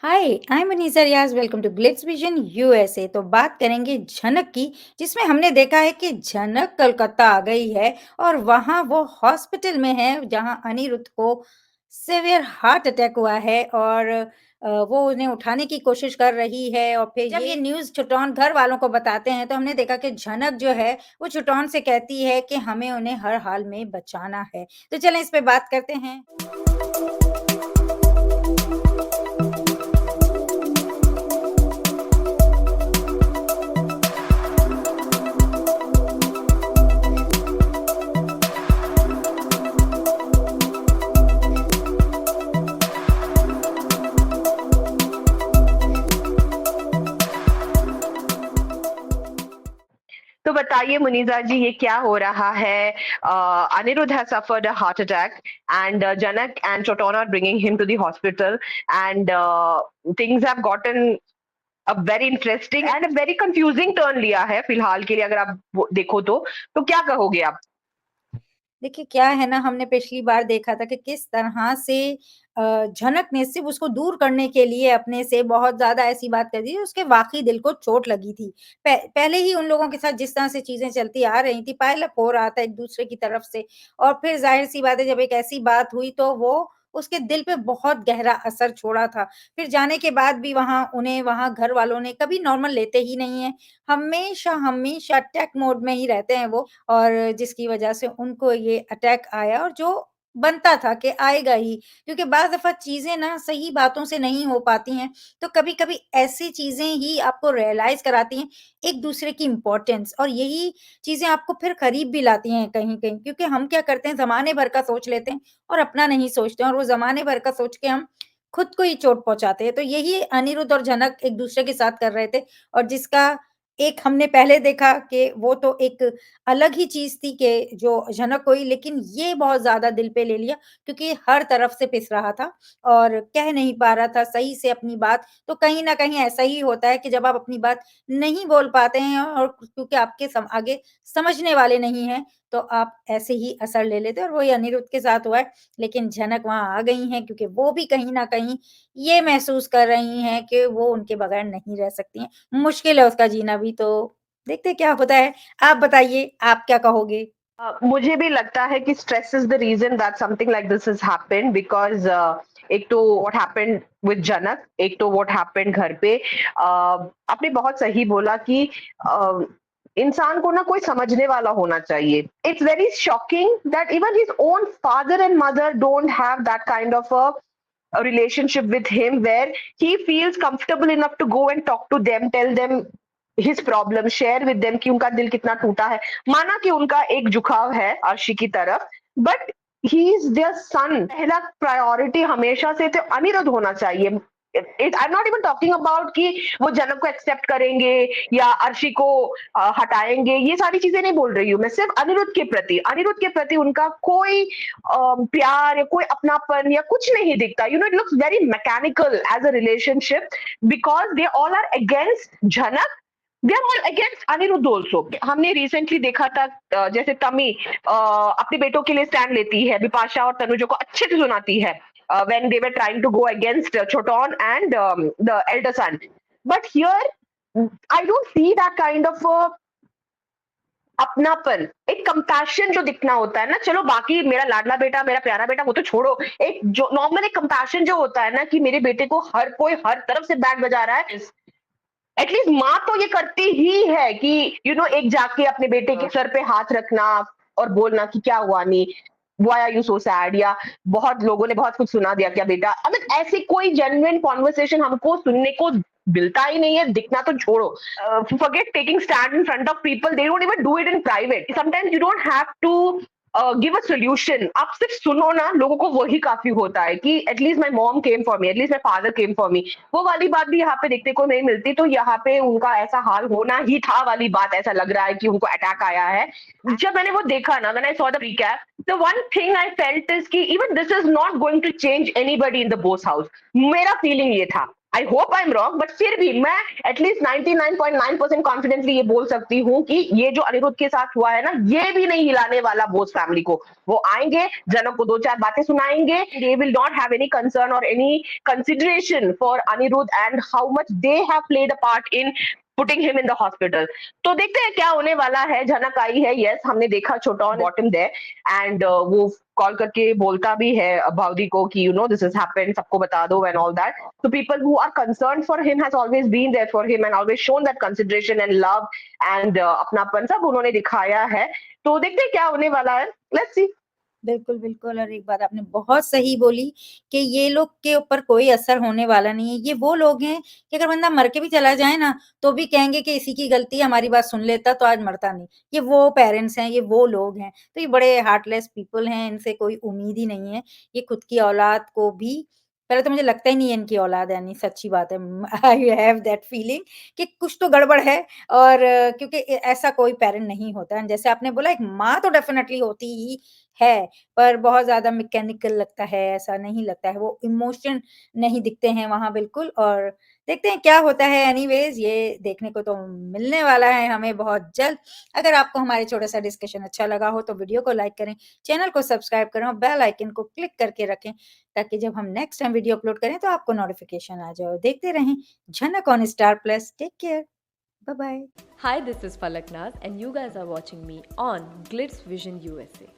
Hi, I am Anisa Riyaz. Welcome to Glitz Vision USA. तो बात करेंगे झनक की, जिसमें हमने देखा है कि झनक कलकत्ता आ गई है और वहां वो हॉस्पिटल में है, जहां अनिरुद्ध को सिवियर हार्ट अटैक हुआ है और वो उन्हें उठाने की कोशिश कर रही है। और फिर जब ये न्यूज़ छुटौन घर वालों को बताते हैं, तो हमने देखा कि झनक जो है वो छुटौन से कहती है कि हमें उन्हें हर हाल में बचाना है। तो चलें इस पे बात करते हैं। तो बताइए मुनीजा जी ये क्या हो रहा है? Anirudh has suffered a heart attack, and Janak and Choton are bringing him to the hospital, and things have gotten a very interesting and a very confusing turn लिया है फिलहाल के लिए, अगर आप देखो तो क्या कहोगे आप? देखिए, क्या है ना, हमने पिछली बार देखा था कि किस तरह से झनक ने सिर्फ़ उसको दूर करने के लिए अपने से बहुत ज़्यादा ऐसी बात कर दी, उसके वाक़ई दिल को चोट लगी थी। पहले ही उन लोगों के साथ जिस तरह से चीज़ें चलती आ रही थी, पाइल अप हो रहा था एक-दूसरे की तरफ से, और फिर ज़ाहिर-सी बात है, जब एक ऐसी बात हुई तो वो उसके दिल पे बहुत गहरा असर छोड़ा था। फिर जाने के बाद भी वहाँ घर वालों ने कभी नॉर्मल लेते ही नहीं हैं। हमेशा अटैक मोड में ही रहते हैं वो, और जिसकी वजह से उनको ये अटैक आया, और जो बनता था कि आएगा ही, क्योंकि बाज़ दफ़ा चीज़ें ना सही बातों से नहीं हो पाती हैं, तो कभी-कभी ऐसी चीज़ें ही आपको रियलाइज़ कराती हैं एक-दूसरे की इम्पोर्टेंस, और यही चीज़ें आपको फिर करीब भी लाती हैं कहीं-कहीं, क्योंकि हम क्या करते हैं, ज़माने भर का सोच लेते हैं और अपना नहीं सोचते हैं, और वो ज़माने भर का सोच के हम खुद को ही चोट पहुँचाते हैं। तो यही अनिरुद्ध और जनक एक-दूसरे के साथ कर रहे थे, और जिसका एक हमने पहले देखा कि वो तो एक अलग ही चीज़ थी कि जो झनक हुई, लेकिन ये बहुत ज़्यादा दिल पे ले लिया, क्योंकि हर तरफ से पिस रहा था और कह नहीं पा रहा था सही से अपनी बात। तो कहीं न कहीं ऐसा ही होता है कि जब आप अपनी बात नहीं बोल पाते हैं, और क्योंकि आपके आगे समझने वाले नहीं हैं, तो आप ऐसे ही असर ले लेते हैं, और वही अनिरुद्ध के साथ हुआ है। लेकिन झनक वहाँ आ गई हैं, क्योंकि वो भी कहीं न कहीं ये महसूस कर रही हैं कि वो उनके बगैर नहीं रह सकती हैं। मुश्किल है उसका जीना भी, तो देखते हैं क्या होता है। आप बताइए, आप क्या कहोगे? मुझे भी लगता है कि stress is the reason that something like this has happened, because एक तो व्हाट हैपेंड विद जनक, एक तो व्हाट हैपेंड घर पे। आपने बहुत सही बोला कि uh, इंसान को ना कोई समझने वाला होना चाहिए। It's very shocking that even his own father and mother don't have that kind of a relationship with him where he feels comfortable enough to go and talk to them, tell them his problem, share with them कि उनका दिल कितना टूटा है। माना कि उनका एक झुकाव है अर्शी की तरफ, बट ही इज देयर सन। पहला प्रायोरिटी हमेशा से तो अनिरुद्ध होना चाहिए। I am not even talking about कि वो जनक को एक्सेप्ट करेंगे या अर्शी को हटाएंगे, ये सारी चीजें नहीं बोल रही हूँ मैं। सिर्फ अनिरुद्ध के प्रति उनका कोई प्यार या कोई अपनापन या कुछ नहीं दिखता। You know, it looks very mechanical as a relationship, because they all are against Jhanak, they are all against Anirudh also. हमने रिसेंटली देखा था जैसे तमी अपने बेटों के लिए स्टैंड लेती है, बिपाशा और तनुजा को अच्छे से सुनाती है when they were trying to go against Choton and the elder son. But here, I don't see that kind of अपनापन, एक कंपैशन जो दिखना होता है ना। चलो बाकी मेरा लाडला बेटा, मेरा प्यारा बेटा, वो तो छोड़ो। एक जो नॉर्मल एक कंपैशन जो होता है ना कि मेरे बेटे को हर कोई हर तरफ से बैंड बजा रहा है, एटलीस्ट माँ तो ये करती ही है कि यू नो एक जाके अपने बेटे के सर पे हाथ रखना और बोलना कि क्या हुआ नी, why are you so sad, या बहुत लोगों ने बहुत कुछ सुना दिया क्या बेटा। आई मीन ऐसी कोई जेन्युइन कॉन्वर्सेशन हमको सुनने को मिलता ही नहीं है, दिखना तो छोड़ो। Forget taking stand in front of people, they don't even do it in private. Sometimes you don't have to give a solution, आप सिर्फ सुनो ना, लोगों को वही काफी होता है कि at least my mom came for me, at least my father came for me. वो वाली बात भी यहाँ पे देखने को नहीं मिलती। तो यहाँ पे उनका ऐसा हाल होना ही था वाली बात, ऐसा लग रहा है कि उनको अटैक आया है। जब मैंने वो देखा ना, when I saw the recap, the one thing I felt is कि even this is not going to change anybody in the boss house. मेरा फीलिंग ये था I hope I am wrong, but फिर भी मैं एटलीस्ट 99.9% कॉन्फिडेंटली ये बोल सकती हूँ कि ये जो अनिरुद्ध के साथ हुआ है ना, ये भी नहीं हिलाने वाला बोस फैमिली को। वो आएंगे, जनक को दो चार बातें सुनाएंगे, they will not have any concern और any consideration for Anirudh and how much they have played a part in putting him in the hospital. तो देखते हैं क्या होने वाला है। झनक आई है, यस, हमने देखा छोटा बॉटम देयर, एंड वो कॉल करके बोलता भी है भाउदी को कि you know this is happened, सबको बता दो and all that. So people who are concerned for him has always been there for him and always shown that consideration and love and अपनापन सब उन्होंने दिखाया है। तो देखते हैं क्या होने वाला है, लेट्स सी। बिल्कुल, बिल्कुल और एक बात आपने बहुत सही बोली कि ये लोग के ऊपर कोई असर होने वाला नहीं है। ये वो लोग हैं कि अगर बंदा मर के भी चला जाए ना, तो भी कहेंगे कि इसी की गलती है, हमारी बात सुन लेता तो आज मरता नहीं। ये वो पेरेंट्स हैं, ये वो लोग हैं। तो ये बड़े हार्टलेस पीपल हैं, इनसे कोई उम्मीद ही नहीं है। ये खुद की औलाद को भी पहले तो मुझे लगता ही नहीं है इनकी औलाद है, यानी सच्ची बात है। आई हैव दैट फीलिंग कि कुछ तो गड़बड़ है और क्योंकि ऐसा कोई पेरेंट नहीं होता है। जैसे आपने बोला एक माँ तो डेफ़िनेटली होती ही है, पर बहुत ज़्यादा मैकेनिकल लगता है, ऐसा नहीं लगता है, वो इमोशन नहीं दिखते हैं वहाँ बिल्कुल और देखते हैं क्या होता है एनीवेज़ ये देखने को तो मिलने वाला है हमें बहुत जल्द। अगर आपको हमारे छोटा-सा डिस्कशन अच्छा लगा हो तो वीडियो को लाइक करें, चैनल को सब्सक्राइब करें और बेल आइकन को क्लिक करके रखें, ताकि जब हम नेक्स्ट टाइम वीडियो अपलोड करें तो आपको नोटिफ़िकेशन आ जाए और देखते रहें Jhanak on Star Plus. Take care, bye bye. Hi, this is Falak Naz, and you guys are watching me on Glitz Vision USA.